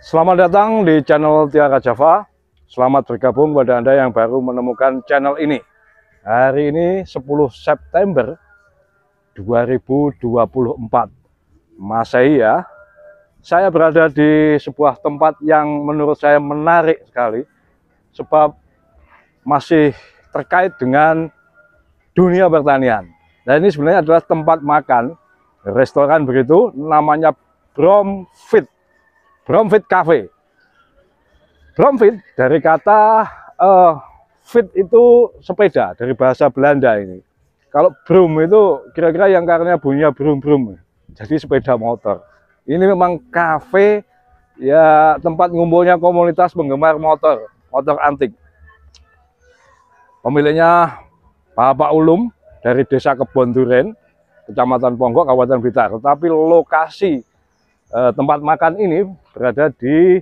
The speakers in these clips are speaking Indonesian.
Selamat datang di channel Tiara Java. Selamat bergabung pada Anda yang baru menemukan channel ini. Hari ini 10 September 2024 Masehi ya. Saya berada di sebuah tempat yang menurut saya menarik sekali, sebab masih terkait dengan dunia pertanian. Dan ini sebenarnya adalah tempat makan, restoran begitu, namanya Bromfit Cafe. Bromfit dari kata fit itu sepeda, dari bahasa Belanda ini. Kalau brom itu kira-kira yang karena bunyinya brum-brum, jadi sepeda motor. Ini memang kafe ya, tempat ngumpulnya komunitas penggemar motor antik. Pemiliknya Bapak Ulum dari Desa Kebon Duren, Kecamatan Ponggok, Kabupaten Blitar. Tetapi lokasi tempat makan ini berada di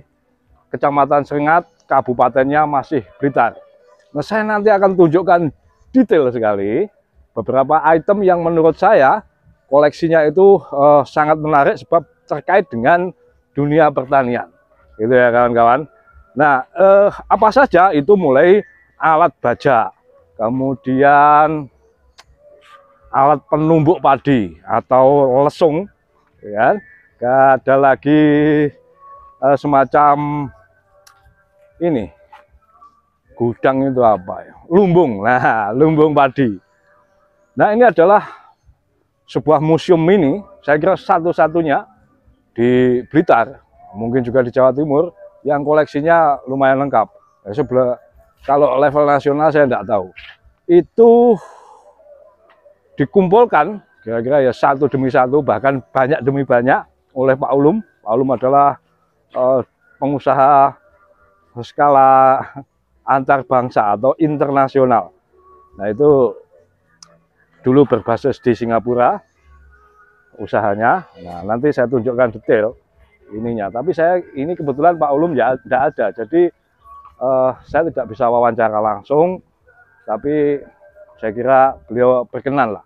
Kecamatan Serengat, kabupatennya masih Blitar. Nah, saya nanti akan tunjukkan detail sekali beberapa item yang menurut saya koleksinya itu sangat menarik, sebab terkait dengan dunia pertanian. Gitu ya kawan-kawan. Nah, apa saja itu, mulai alat baja, kemudian alat penumbuk padi atau lesung, ya. Ada lagi semacam ini, gudang itu apa ya? Lumbung. Nah, lumbung padi. Nah, ini adalah sebuah museum mini, saya kira satu-satunya di Blitar, mungkin juga di Jawa Timur, yang koleksinya lumayan lengkap. Sebelah, kalau level nasional saya tidak tahu. Itu dikumpulkan kira-kira ya satu demi satu, bahkan banyak demi banyak oleh Pak Ulum. Pak Ulum adalah pengusaha skala antar bangsa atau internasional. Nah, itu dulu berbasis di Singapura usahanya. Nah, nanti saya tunjukkan detail ininya. Tapi saya ini kebetulan Pak Ulum ya tidak ada, jadi saya tidak bisa wawancara langsung. Tapi saya kira beliau berkenan lah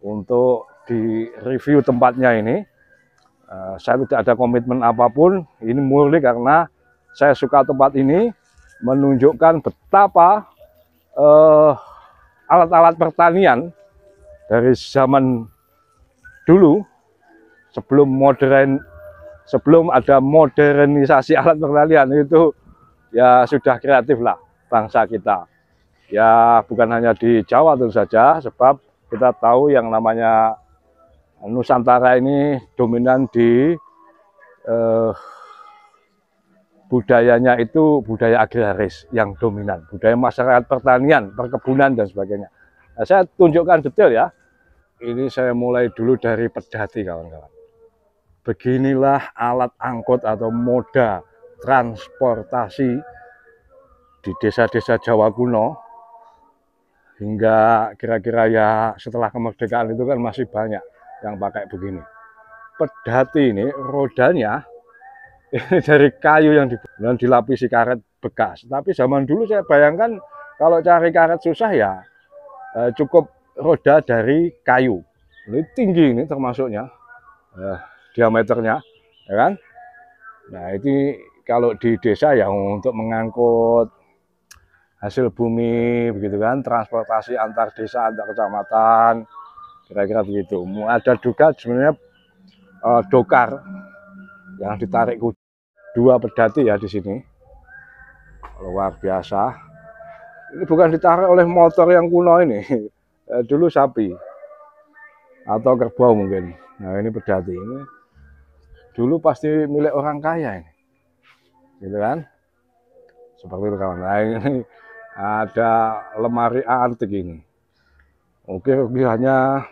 untuk di review tempatnya ini. Saya tidak ada komitmen apapun. Ini murni karena saya suka tempat ini, menunjukkan betapa alat-alat pertanian dari zaman dulu, sebelum ada modernisasi alat pertanian, itu ya sudah kreatif lah bangsa kita. Ya bukan hanya di Jawa tentu saja, sebab kita tahu yang namanya Nusantara ini dominan di budayanya itu budaya agraris yang dominan, budaya masyarakat pertanian, perkebunan dan sebagainya. Nah, saya tunjukkan detail ya. Ini saya mulai dulu dari pedati, kawan-kawan. Beginilah alat angkut atau moda transportasi di desa-desa Jawa kuno, hingga kira-kira ya setelah kemerdekaan itu kan masih banyak yang pakai begini. Pedati ini rodanya ini dari kayu yang dilapisi karet bekas. Tapi zaman dulu saya bayangkan kalau cari karet susah ya cukup roda dari kayu. Ini tinggi, ini termasuknya diameternya, ya kan? Nah, ini kalau di desa ya untuk mengangkut hasil bumi begitu kan, transportasi antar desa, antar kecamatan, kira-kira begitu. Ada juga sebenarnya dokar yang ditarik kuda. Dua pedati ya di sini, luar biasa. Ini bukan ditarik oleh motor yang kuno ini, dulu sapi atau kerbau mungkin. Nah, ini pedati ini dulu pasti milik orang kaya ini, gitu kan? Seperti itu kawan. Nah, ini ada lemari antik ini. Oke, hanya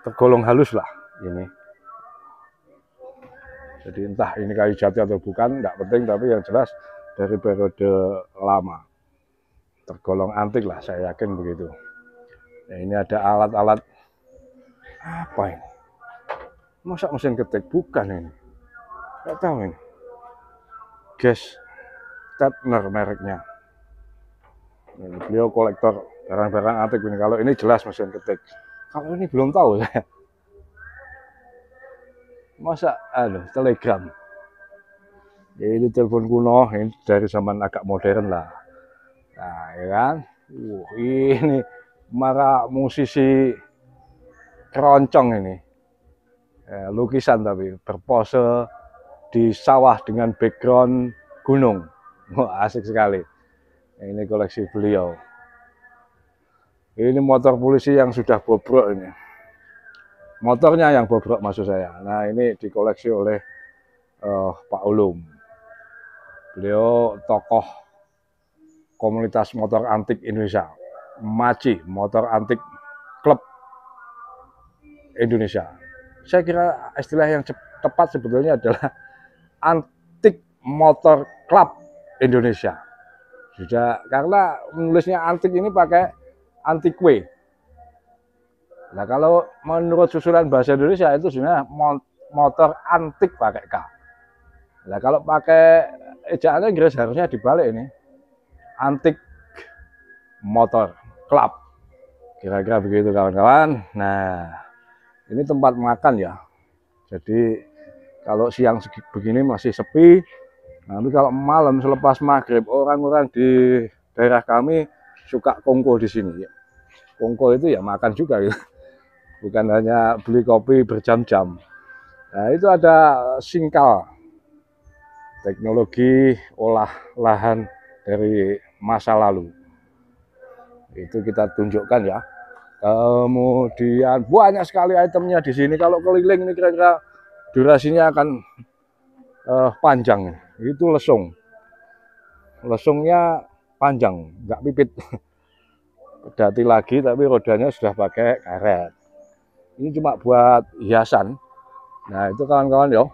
tergolong halus lah ini. Jadi entah ini kayu jati atau bukan, tidak penting, tapi yang jelas dari periode lama. Tergolong antik lah, saya yakin begitu. Nah, ini ada alat-alat apa ini? Masa mesin ketik? Bukan ini. Nggak tahu ini. Gas Tetner mereknya. Ini beliau kolektor barang-barang antik ini. Kalau ini jelas mesin ketik. Kalau ini belum tahu saya. Masa telegram. Ini telepon kuno, ini dari zaman agak modern lah. Nah, ya kan? Ini para musisi keroncong ini. Lukisan tapi berpose di sawah dengan background gunung. Wah, asik sekali. Ini koleksi beliau. Ini motor polisi yang sudah bobrok ini. Motornya yang bobrok maksud saya. Nah, ini dikoleksi oleh Pak Ulum. Beliau tokoh komunitas motor antik Indonesia. MACI, Motor Antik Club Indonesia. Saya kira istilah yang tepat sebetulnya adalah Antik Motor Club Indonesia. Sudah, karena menulisnya antik ini pakai antikwe. Nah, kalau menurut susunan bahasa Indonesia itu sebenarnya motor antik pakai K. Nah, kalau pakai ejaan Inggris harusnya dibalik ini. Antik Motor Club. Kira-kira begitu kawan-kawan. Nah, ini tempat makan ya. Jadi kalau siang begini masih sepi. Nanti kalau malam selepas maghrib, orang-orang di daerah kami suka kongko di sini. Kongko itu ya makan juga gitu. Bukan hanya beli kopi berjam-jam. Nah, itu ada singkal, teknologi olah lahan dari masa lalu. Itu kita tunjukkan ya. Kemudian banyak sekali itemnya di sini. Kalau keliling ini kira-kira durasinya akan panjang. Itu lesung. Lesungnya panjang, nggak pipit. Pedati lagi tapi rodanya sudah pakai karet. Ini cuma buat hiasan. Nah, itu kawan-kawan yo.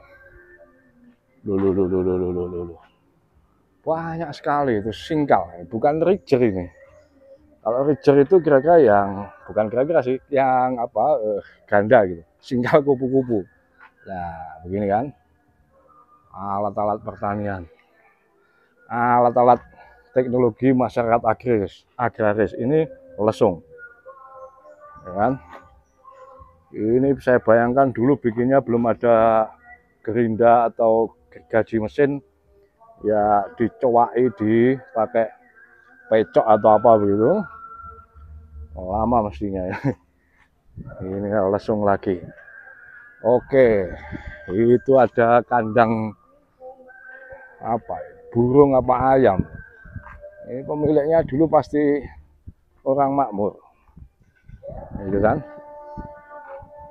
Dulu. Banyak sekali itu singkal, bukan ridger ini. Kalau ridger itu kira-kira yang bukan kira-kira sih, yang apa ganda gitu. Singkal kupu-kupu. Nah, begini kan. Alat-alat pertanian. Alat-alat teknologi masyarakat agraris ini lesung. Ya kan? Ini saya bayangkan dulu bikinnya belum ada gerinda atau gergaji mesin, ya dicowai dipakai pecok atau apa begitu. Lama mestinya ya. Ini lesung lagi. Oke, itu ada kandang apa? Burung apa ayam. Ini pemiliknya dulu pasti orang makmur. Itu kan?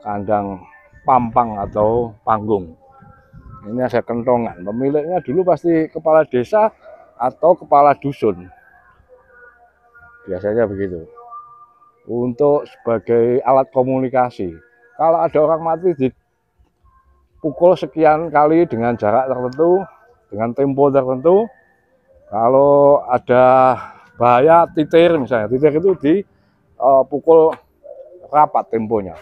Kandang pampang atau panggung. Ini ada kentongan. Pemiliknya dulu pasti kepala desa atau kepala dusun. Biasanya begitu. Untuk sebagai alat komunikasi. Kalau ada orang mati dipukul sekian kali dengan jarak tertentu, dengan tempo tertentu. Kalau ada bahaya titir misalnya, titir itu dipukul rapat temponya.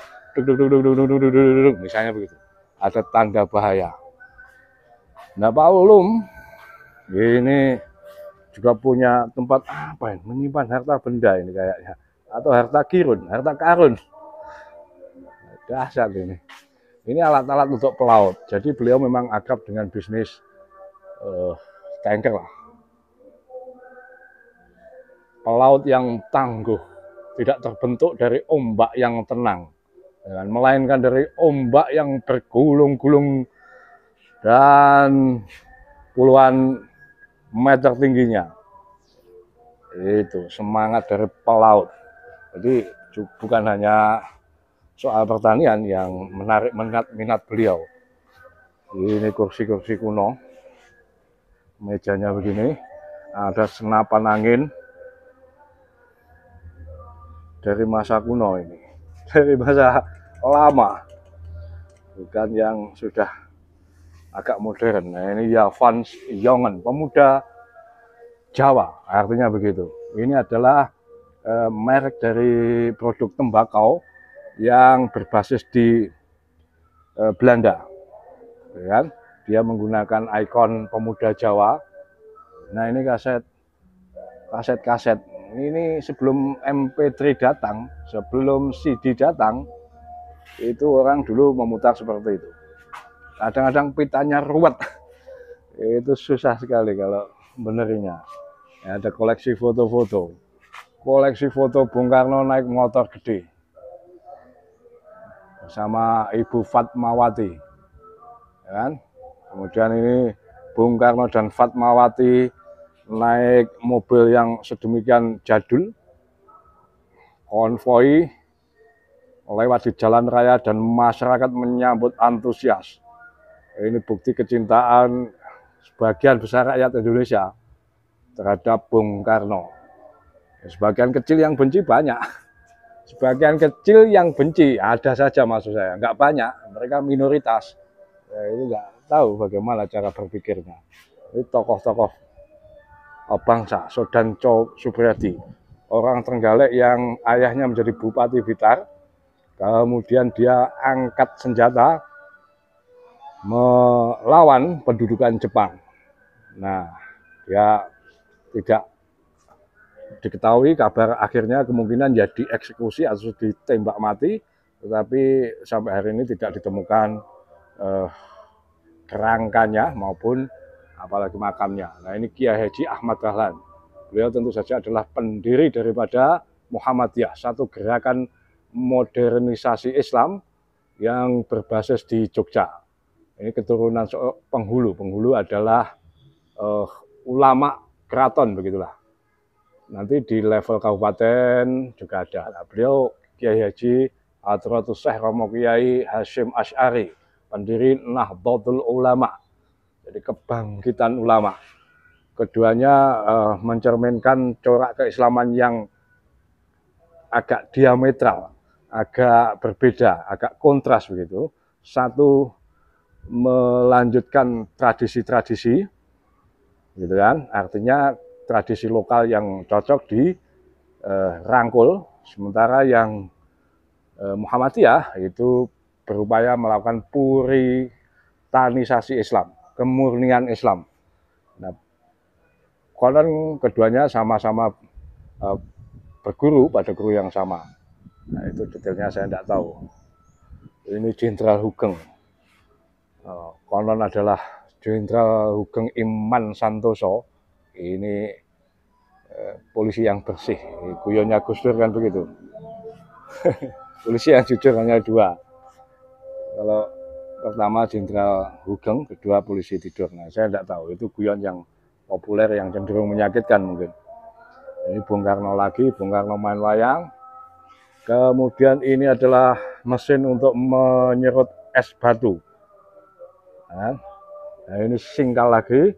Misalnya begitu. Ada tanda bahaya. Nah, Pak Ulum ini juga punya tempat apa ini? Menyimpan harta benda ini kayaknya, atau harta karun. Dahsyat ini. Ini alat-alat untuk pelaut. Jadi beliau memang akrab dengan bisnis tanker lah. Pelaut yang tangguh, tidak terbentuk dari ombak yang tenang, melainkan dari ombak yang bergulung-gulung dan puluhan meter tingginya. Itu semangat dari pelaut. Jadi bukan hanya soal pertanian yang menarik minat beliau. Ini kursi-kursi kuno, mejanya begini, ada senapan angin dari masa kuno ini, dari masa lama, bukan yang sudah agak modern. Nah, ini Yavan Yongen, pemuda Jawa, artinya begitu. Ini adalah merek dari produk tembakau yang berbasis di Belanda, ya kan? Dia menggunakan ikon pemuda Jawa. Nah, ini kaset. Ini sebelum MP3 datang, sebelum CD datang, itu orang dulu memutar seperti itu. Kadang-kadang pitanya ruwet. Itu susah sekali kalau benerinya. Ya, ada koleksi foto-foto. Koleksi foto Bung Karno naik motor gede bersama Ibu Fatmawati, ya kan? Kemudian ini Bung Karno dan Fatmawati naik mobil yang sedemikian jadul, konvoi lewat di jalan raya dan masyarakat menyambut antusias. Ini bukti kecintaan sebagian besar rakyat Indonesia terhadap Bung Karno. Sebagian kecil yang benci banyak. Sebagian kecil yang benci ada saja, maksud saya, nggak banyak, mereka minoritas. Ya, itu nggak tahu bagaimana cara berpikirnya. Ini tokoh-tokoh bangsa, Sodanco Supriyadi, orang Trenggalek yang ayahnya menjadi Bupati Blitar, kemudian dia angkat senjata melawan pendudukan Jepang. Nah, dia tidak diketahui kabar akhirnya kemungkinan ya dieksekusi atau ditembak mati, tetapi sampai hari ini tidak ditemukan kerangkanya maupun apalagi makamnya. Nah, ini Kiai Haji Ahmad Dahlan. Beliau tentu saja adalah pendiri daripada Muhammadiyah, satu gerakan modernisasi Islam yang berbasis di Jogja. Ini keturunan penghulu. Penghulu adalah ulama keraton, begitulah. Nanti di level kabupaten juga ada. Nah, beliau Kiai Haji Hadratus Syekh Romo Kiai Hasyim Asy'ari, pendiri Nahdlatul Ulama, jadi kebangkitan ulama. Keduanya mencerminkan corak keislaman yang agak diametral, agak berbeda, agak kontras begitu. Satu melanjutkan tradisi-tradisi, gitu kan? Artinya tradisi lokal yang cocok dirangkul, sementara yang Muhammadiyah itu berupaya melakukan puritanisasi Islam, kemurnian Islam. Nah, konon keduanya sama-sama berguru pada guru yang sama. Nah, itu detailnya saya tidak tahu. Ini Jenderal Hugeng. Konon adalah Jenderal Hugeng Iman Santoso. Ini polisi yang bersih. Guyonnya Gus Dur kan begitu. Polisi yang jujur hanya dua. Kalau pertama Jenderal Hugeng, kedua polisi tidur. Nah, saya tidak tahu. Itu guyon yang populer yang cenderung menyakitkan mungkin. Ini Bung Karno lagi, Bung Karno main wayang. Kemudian ini adalah mesin untuk menyerut es batu. Nah, ini singkal lagi.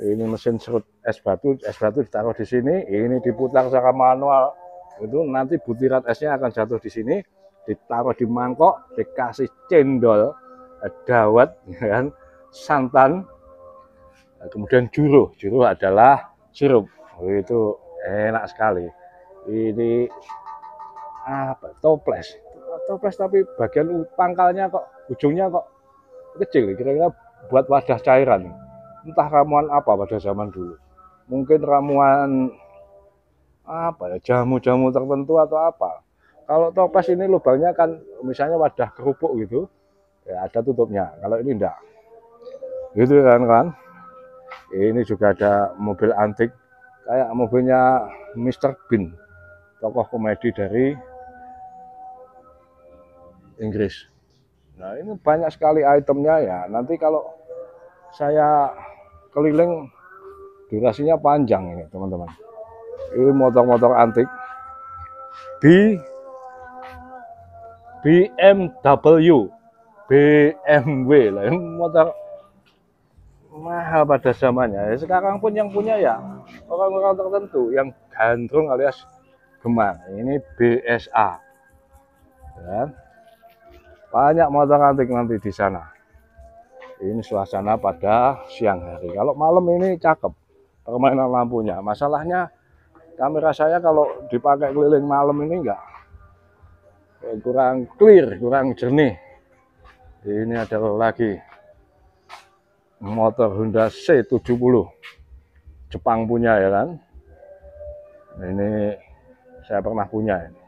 Ini mesin serut es batu ditaruh di sini. Ini diputar secara manual. Itu nanti butiran esnya akan jatuh di sini, ditaruh di mangkok, dikasih cendol, dawet, kan, santan, kemudian juru adalah sirup. Itu enak sekali. Ini apa? Toples tapi bagian pangkalnya kok, ujungnya kok kecil. Kira-kira buat wadah cairan. Entah ramuan apa pada zaman dulu. Mungkin ramuan apa ya, jamu-jamu tertentu atau apa. Kalau toples ini lubangnya kan misalnya wadah kerupuk gitu, ya ada tutupnya. Kalau ini enggak. Gitu kan. Ini juga ada mobil antik, kayak mobilnya Mr. Bean, tokoh komedi dari Inggris. Nah, ini banyak sekali itemnya ya. Nanti kalau saya keliling durasinya panjang ini, teman-teman. Ini motor-motor antik. BMW lah, ini motor mahal pada zamannya. Sekarang pun yang punya ya orang-orang tertentu yang gandrung alias gemar. Ini BSA. Ya. Banyak motor antik nanti di sana. Ini suasana pada siang hari. Kalau malam ini cakep permainan lampunya. Masalahnya kamera saya kalau dipakai keliling malam ini enggak, kurang clear, kurang jernih. Ini ada lagi motor Honda C70 Jepang punya, ya kan. Ini saya pernah punya ini.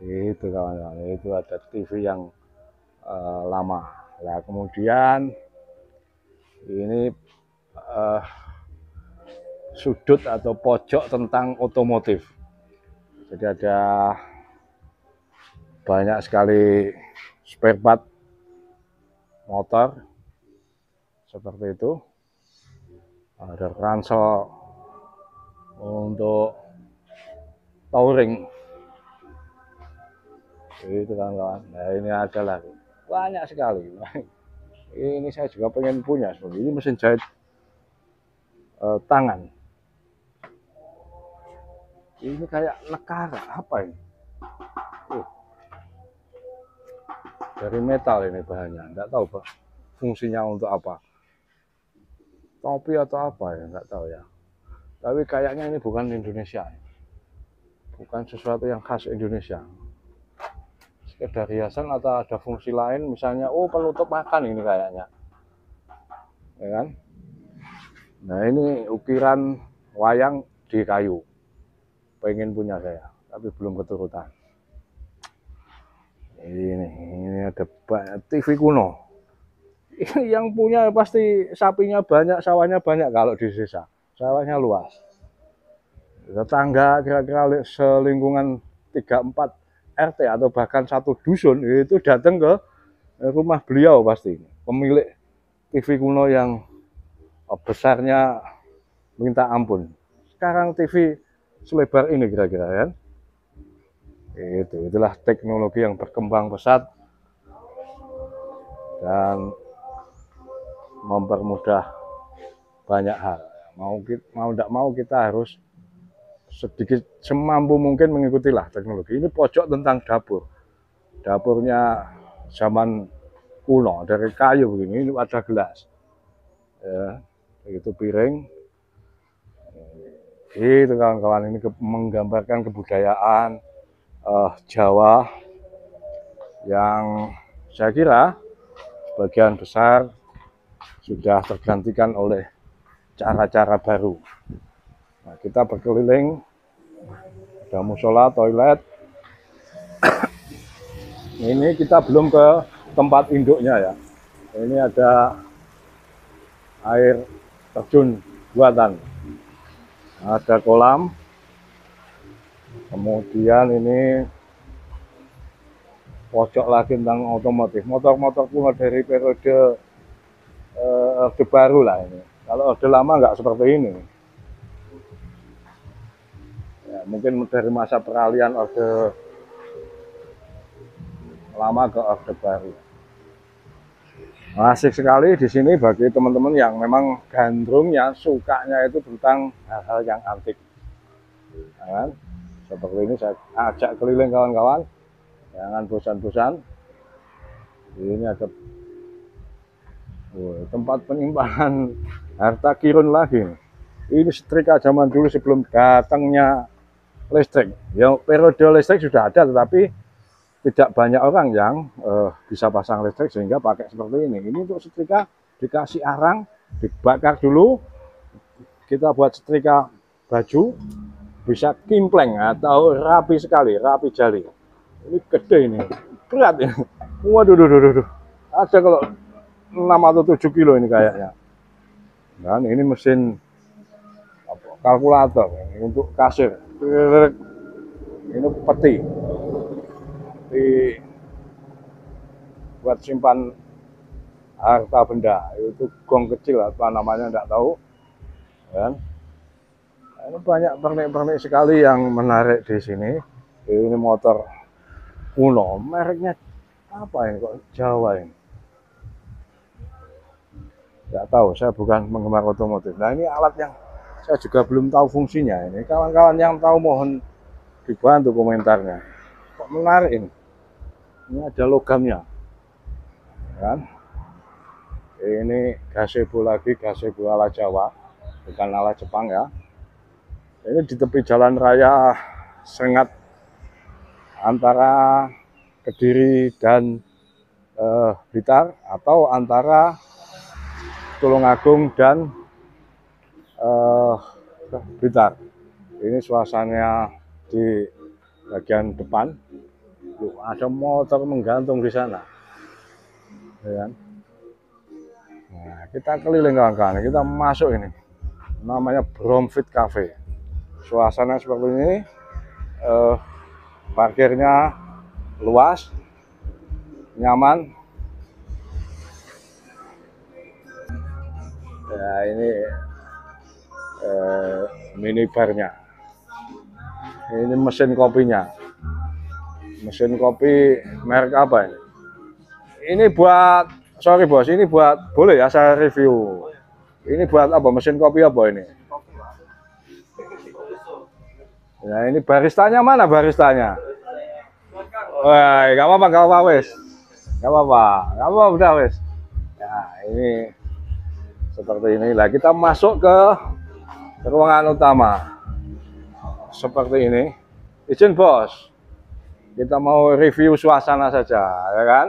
Itu kawan-kawan, itu ada TV yang lama. Nah, kemudian Ini uh, sudut atau pojok tentang otomotif. Jadi ada banyak sekali spare part motor seperti itu. Ada ransel untuk touring. Itu kawan-kawan. Nah ini ada lagi. Banyak sekali. Ini saya juga pengen punya. Ini mesin jahit tangan. Ini kayak nekara. Apa ini? Dari metal ini bahannya. Nggak tahu Pak, fungsinya untuk apa. Topi atau apa ya, nggak tahu ya. Tapi kayaknya ini bukan Indonesia. Bukan sesuatu yang khas Indonesia. Sekedar hiasan atau ada fungsi lain, misalnya penutup makan ini kayaknya. Ya kan? Nah ini ukiran wayang di kayu. Pengen punya saya, tapi belum keturutan. Ini ada TV kuno. Yang punya pasti sapinya banyak, sawahnya banyak kalau di desa. Sawahnya luas. Tetangga kira-kira selingkungan 3-4 RT atau bahkan satu dusun itu datang ke rumah beliau pasti. Pemilik TV kuno yang besarnya minta ampun. Sekarang TV selebar ini kira-kira kan. Itulah teknologi yang berkembang pesat dan mempermudah banyak hal. Mau tidak mau kita harus sedikit semampu mungkin mengikutilah teknologi. Ini pojok tentang dapur. Dapurnya zaman kuno dari kayu begini. Ini ada gelas. Ya, itu piring. Itu kawan-kawan, ini menggambarkan kebudayaan Jawa yang saya kira sebagian besar sudah tergantikan oleh cara-cara baru. Nah, kita berkeliling, ada musola, toilet. Ini kita belum ke tempat induknya ya. Ini ada air terjun buatan. Ada kolam. Kemudian ini pojok lagi tentang otomotif. Motor-motor kuno dari periode Orde Baru lah ini. Kalau Orde Lama nggak seperti ini. Ya, mungkin dari masa peralihan Orde Lama ke Orde Baru. Asik sekali di sini bagi teman-teman yang memang gandrungnya, sukanya itu tentang hal-hal yang antik. Ya kan? Seperti ini saya ajak keliling kawan-kawan. Jangan bosan-bosan. Ini ada tempat penyimpanan harta kirun lagi. Ini setrika zaman dulu sebelum datangnya listrik. Ya periode listrik sudah ada, tetapi tidak banyak orang yang bisa pasang listrik sehingga pakai seperti ini. Ini untuk setrika dikasih arang, dibakar dulu. Kita buat setrika baju bisa kimpleng atau rapi sekali, rapi jali. Ini gede ini, berat ini. Waduh. Ada kalau 6 atau 7 kilo ini kayaknya. Dan ini mesin kalkulator ini untuk kasir. Ini peti buat simpan harta benda. Itu gong kecil apa namanya tidak tahu. Dan ini banyak pernik-pernik sekali yang menarik di sini. Ini motor kuno, mereknya apa ini kok Jawa ini? Nggak tahu, saya bukan penggemar otomotif. Nah ini alat yang saya juga belum tahu fungsinya. Ini kawan-kawan yang tahu mohon dibantu komentarnya. Kok menarik ini? Ini ada logamnya, kan? Ini gazebo lagi, gazebo ala Jawa, bukan ala Jepang ya. Ini di tepi jalan raya Sengat antara Kediri dan Blitar atau antara Tulungagung dan Blitar. Ini suasananya di bagian depan. Ada motor menggantung di sana. Ya kan? Nah, Nah, kita keliling kawan-kawan, kita masuk ini. Namanya Bromfit Cafe. Suasana seperti ini, parkirnya luas, nyaman. Ya, ini minibarnya. Ini mesin kopinya. Mesin kopi merek apa ini? Ini buat, sorry bos, ini buat, boleh ya saya review. Ini buat apa? Mesin kopi apa ini? Ya, ini baristanya mana baristanya? Wah, gak apa-apa wes. Gak apa-apa udah wes. Ya, ini seperti inilah. Kita masuk ke ruangan utama. Seperti ini. Izin bos. Kita mau review suasana saja, ya kan?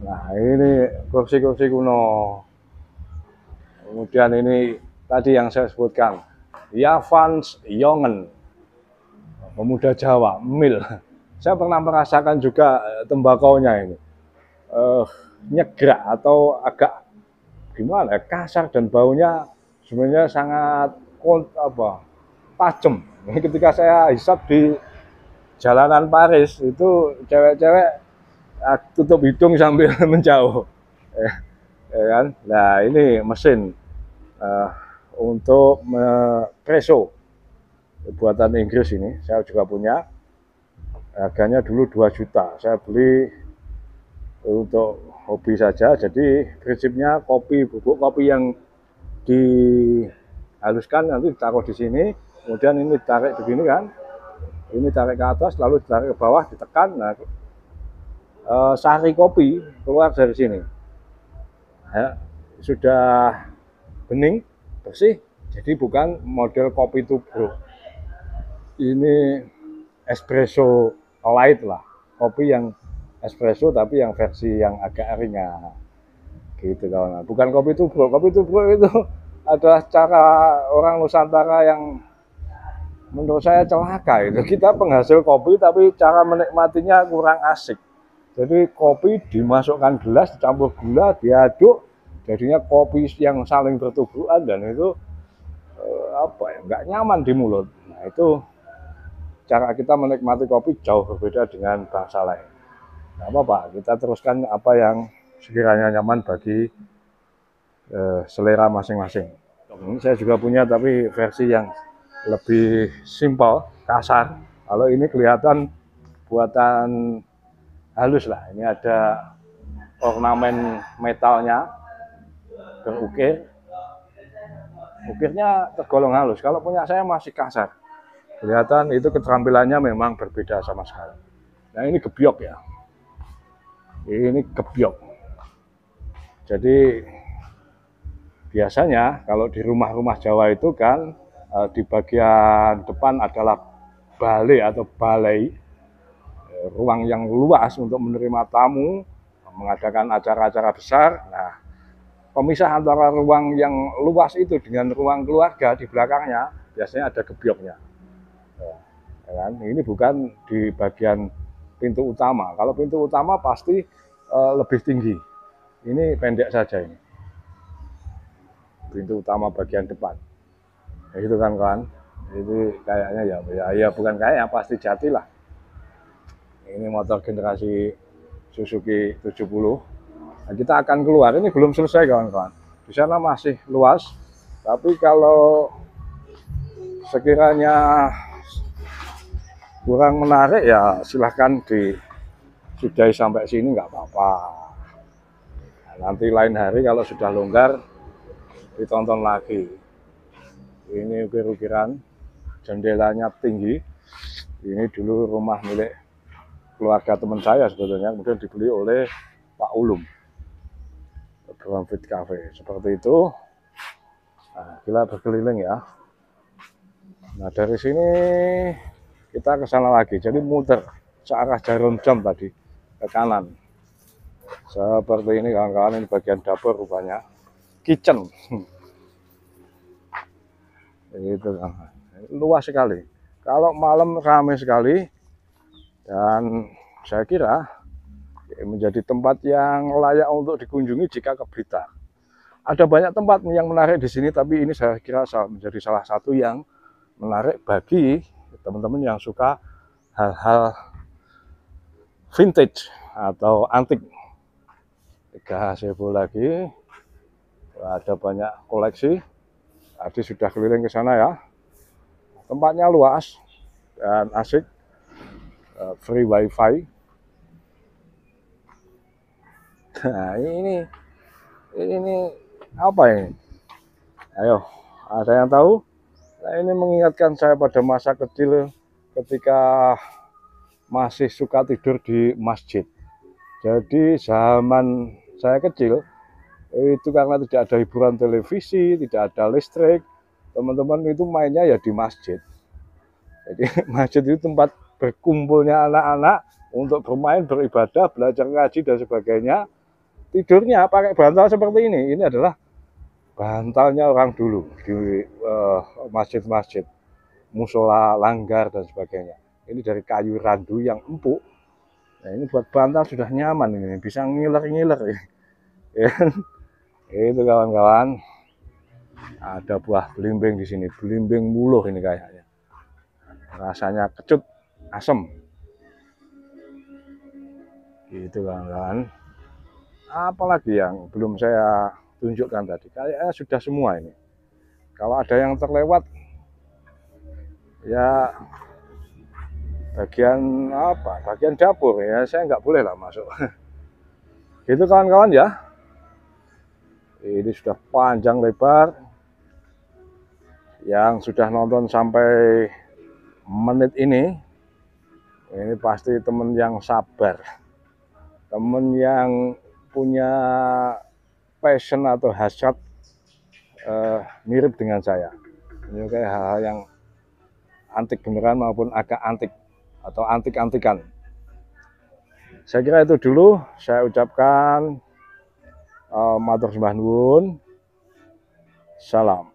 Nah, ini kursi-kursi kuno. Kemudian ini tadi yang saya sebutkan, Javans Jongen, pemuda Jawa, mil. Saya pernah merasakan juga tembakaunya ini, nyegrak atau agak gimana, kasar dan baunya sebenarnya sangat tajam. Ketika saya hisap di jalanan Paris itu cewek-cewek tutup hidung sambil menjauh, ya kan? Nah ini mesin untuk presso buatan Inggris ini, saya juga punya. Harganya dulu 2 juta. Saya beli untuk hobi saja. Jadi prinsipnya kopi, bubuk kopi yang dihaluskan nanti ditaruh di sini, kemudian ini ditarik begini kan. Ini tarik ke atas, lalu ditarik ke bawah, ditekan. Nah, sari kopi keluar dari sini. Ya, sudah bening, bersih. Jadi bukan model kopi tubruk. Ini espresso light lah. Kopi yang espresso tapi yang versi yang agak ringan. Gitu kawan. Bukan kopi tubruk. Kopi tubruk itu adalah cara orang Nusantara yang menurut saya celaka itu. Kita penghasil kopi tapi cara menikmatinya kurang asik. Jadi kopi dimasukkan gelas, dicampur gula, diaduk, jadinya kopi yang saling bertuburan dan itu nggak nyaman di mulut. Nah itu cara kita menikmati kopi jauh berbeda dengan bangsa lain. Nggak apa-apa, kita teruskan apa yang sekiranya nyaman bagi selera masing-masing. Ini saya juga punya tapi versi yang lebih simpel, kasar. Kalau ini kelihatan buatan halus lah. Ini ada ornamen metalnya berukir. Ukirnya tergolong halus. Kalau punya saya masih kasar. Kelihatan itu keterampilannya memang berbeda sama sekali. Nah ini gebyok ya. Ini gebyok. Jadi biasanya kalau di rumah-rumah Jawa itu kan di bagian depan adalah balai atau balai, ruang yang luas untuk menerima tamu, mengadakan acara-acara besar. Nah, pemisah antara ruang yang luas itu dengan ruang keluarga di belakangnya biasanya ada gebyoknya. Ya kan? Ini bukan di bagian pintu utama. Kalau pintu utama pasti lebih tinggi. Ini pendek saja ini. Pintu utama bagian depan. Ya itu kan kawan. Ini kayaknya ya bukan kayak pasti jati lah. Ini motor generasi Suzuki 70. Nah, kita akan keluar. Ini belum selesai kawan-kawan. Di sana masih luas. Tapi kalau sekiranya kurang menarik ya silahkan disudahi sampai sini nggak apa-apa. Nah, nanti lain hari kalau sudah longgar ditonton lagi. Ini ukir-ukiran, jendelanya tinggi. Ini dulu rumah milik keluarga teman saya sebetulnya, kemudian dibeli oleh Pak Ulum. Bromfit Cafe seperti itu. Nah, kita berkeliling ya. Nah dari sini kita ke sana lagi, jadi muter searah jarum jam tadi ke kanan. Seperti ini kawan-kawan, ini bagian dapur rupanya, kitchen. Itu kan luas sekali. Kalau malam ramai sekali dan saya kira menjadi tempat yang layak untuk dikunjungi jika ke Blitar. Ada banyak tempat yang menarik di sini, tapi ini saya kira menjadi salah satu yang menarik bagi teman-teman yang suka hal-hal vintage atau antik. Gazebo lagi, ada banyak koleksi. Tadi sudah keliling ke sana ya. Tempatnya luas dan asik, free wifi. Nah ini apa ini? Ayo, ada yang tahu? Nah, ini mengingatkan saya pada masa kecil ketika masih suka tidur di masjid. Jadi zaman saya kecil itu karena tidak ada hiburan televisi, tidak ada listrik, teman-teman itu mainnya ya di masjid. Jadi masjid itu tempat berkumpulnya anak-anak untuk bermain, beribadah, belajar ngaji dan sebagainya. Tidurnya pakai bantal seperti ini. Ini adalah bantalnya orang dulu di masjid-masjid, musola, langgar dan sebagainya. Ini dari kayu randu yang empuk. Nah, ini buat bantal sudah nyaman ini, bisa ngiler-ngiler. Itu kawan-kawan. Ada buah belimbing di sini, belimbing muluh ini kayaknya. Rasanya kecut, asem. Gitu kawan-kawan. Apalagi yang belum saya tunjukkan tadi, kayaknya sudah semua ini. Kalau ada yang terlewat, ya bagian apa? Bagian dapur ya, saya nggak boleh lah masuk. Gitu kawan-kawan ya. Ini sudah panjang lebar. Yang sudah nonton sampai menit ini pasti teman yang sabar, teman yang punya passion atau hasrat mirip dengan saya, menyukai hal-hal yang antik beneran maupun agak antik atau antik-antikan. Saya kira itu dulu. Saya ucapkan matur sembah nuwun, salam.